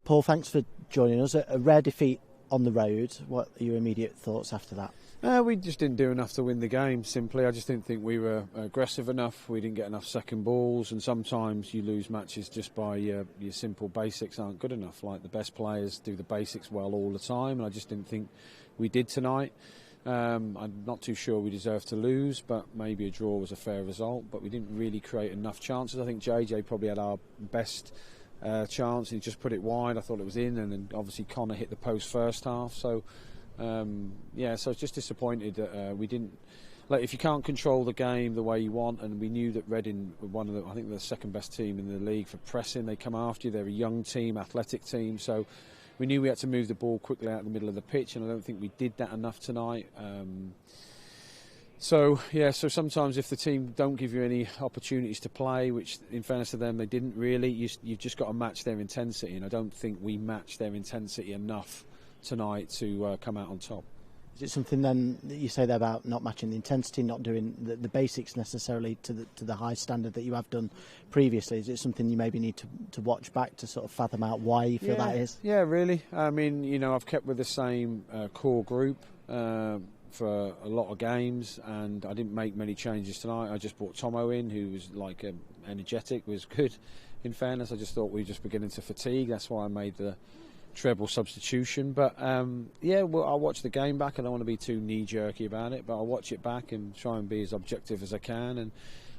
Paul, thanks for joining us. A rare defeat on the road. What are your immediate thoughts after that? We just didn't do enough to win the game, simply. I just didn't think we were aggressive enough. We didn't get enough second balls, and sometimes you lose matches just by your simple basics aren't good enough. Like, the best players do the basics well all the time, and I just didn't think we did tonight. I'm not too sure we deserved to lose, but maybe a draw was a fair result. But we didn't really create enough chances. I think JJ probably had our best chance. He just put it wide. I thought it was in, and then obviously Connor hit the post first half. So so I was just disappointed that we didn't. Like, if you can't control the game the way you want, and we knew that Reading were one of the, I think they're the second best team in the league for pressing. They come after you. They're a young team, athletic team. So we knew we had to move the ball quickly out of the middle of the pitch, and I don't think we did that enough tonight. So sometimes if the team don't give you any opportunities to play, which in fairness to them they didn't really, you've just got to match their intensity, and I don't think we matched their intensity enough tonight to come out on top. Is it something then that you say there about not matching the intensity, not doing the basics necessarily to the high standard that you have done previously? Is it something you maybe need to watch back to sort of fathom out why you feel that is? Yeah, really. I mean, I've kept with the same core group for a lot of games, and I didn't make many changes tonight. I just brought Tomo in, who was energetic, was good. In fairness, I just thought we were just beginning to fatigue. That's why I made the treble substitution. But I'll watch the game back. I don't want to be too knee-jerky about it, but I'll watch it back and try and be as objective as I can,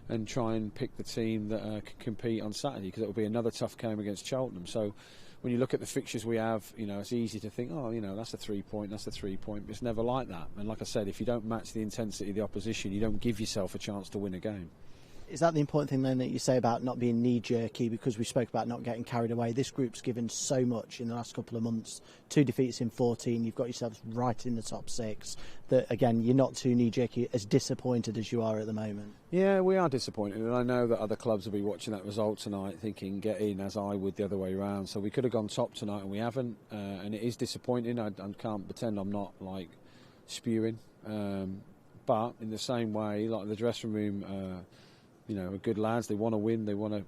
and try and pick the team that can compete on Saturday, because it will be another tough game against Cheltenham. So when you look at the fixtures we have, it's easy to think, that's a 3 point, that's a 3 point. It's never like that. And like I said, if you don't match the intensity of the opposition, you don't give yourself a chance to win a game. Is that the important thing then that you say about not being knee-jerky? Because we spoke about not getting carried away. This group's given so much in the last couple of months. 2 defeats in 14. You've got yourselves right in the top 6. That, again, you're not too knee-jerky, as disappointed as you are at the moment. Yeah, we are disappointed. And I know that other clubs will be watching that result tonight thinking, get in, as I would the other way around. So we could have gone top tonight and we haven't. And it is disappointing. I can't pretend I'm not, spewing. But in the same way, like the dressing room... are good lads. They want to win. They want to,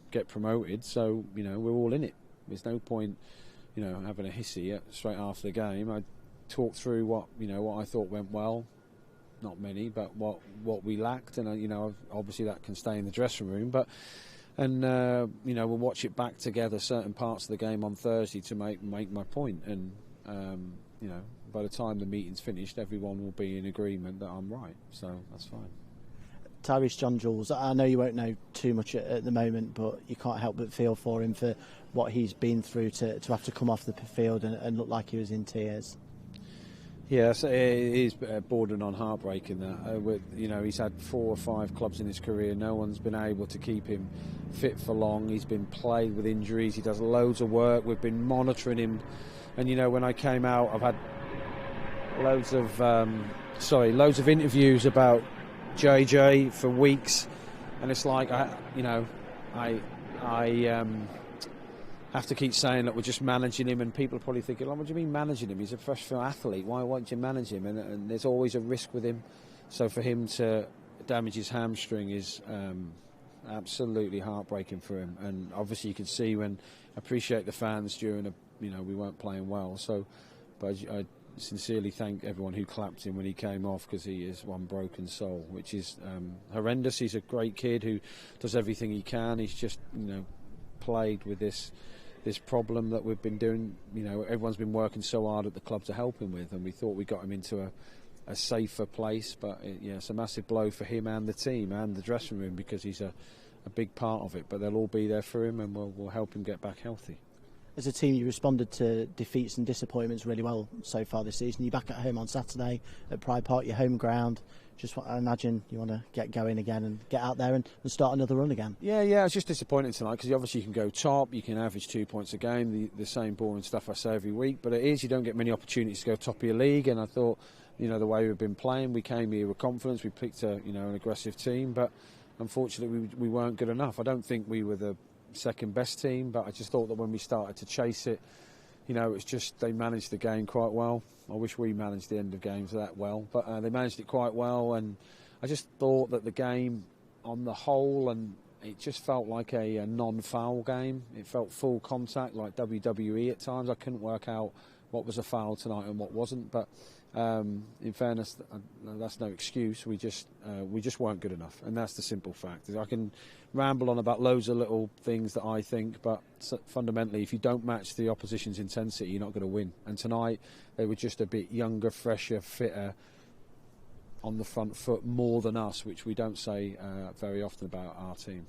get promoted. So, we're all in it. There's no point, having a hissy straight after the game. I talked through what I thought went well. Not many, but what we lacked, and obviously that can stay in the dressing room. We'll watch it back together, certain parts of the game on Thursday, to make my point. And by the time the meeting's finished, everyone will be in agreement that I'm right. So that's fine. Tyrese John-Jules, I know you won't know too much at the moment, but you can't help but feel for him for what he's been through to have to come off the field and look like he was in tears. Yes, it is bordering on heartbreaking that. He's had 4 or 5 clubs in his career. No one's been able to keep him fit for long. He's been plagued with injuries. He does loads of work. We've been monitoring him. And, when I came out, I've had loads of interviews about JJ for weeks, and it's like I have to keep saying that we're just managing him, and people are probably thinking, what do you mean managing him? He's a professional athlete. Why won't you manage him? And there's always a risk with him. So for him to damage his hamstring is absolutely heartbreaking for him. And obviously you can see when I appreciate the fans during we weren't playing well. So, but I sincerely thank everyone who clapped him when he came off, because he is one broken soul, which is horrendous. He's a great kid who does everything he can. He's just plagued with this problem that we've been doing. Everyone's been working so hard at the club to help him with, and we thought we got him into a safer place. But it's a massive blow for him and the team and the dressing room, because he's a big part of it. But they'll all be there for him, and we'll help him get back healthy. As a team, you responded to defeats and disappointments really well so far this season. You're back at home on Saturday at Pride Park, your home ground. I imagine you want to get going again and get out there and start another run again. Yeah, I was just disappointed tonight, because obviously you can go top, you can average 2 points a game, the same boring stuff I say every week, but you don't get many opportunities to go top of your league. And I thought, the way we've been playing, we came here with confidence, we picked an aggressive team, but unfortunately we weren't good enough. I don't think we were the second best team, but I just thought that when we started to chase it, it's just they managed the game quite well. I wish we managed the end of games that well, but they managed it quite well. And I just thought that the game on the whole, and it just felt like a non-foul game. It felt full contact, like WWE at times. I couldn't work out what was a foul tonight and what wasn't. But in fairness, that's no excuse. We just weren't good enough, and that's the simple fact. I can ramble on about loads of little things that I think, but fundamentally, if you don't match the opposition's intensity, you're not going to win. And tonight, they were just a bit younger, fresher, fitter, on the front foot more than us, which we don't say very often about our team.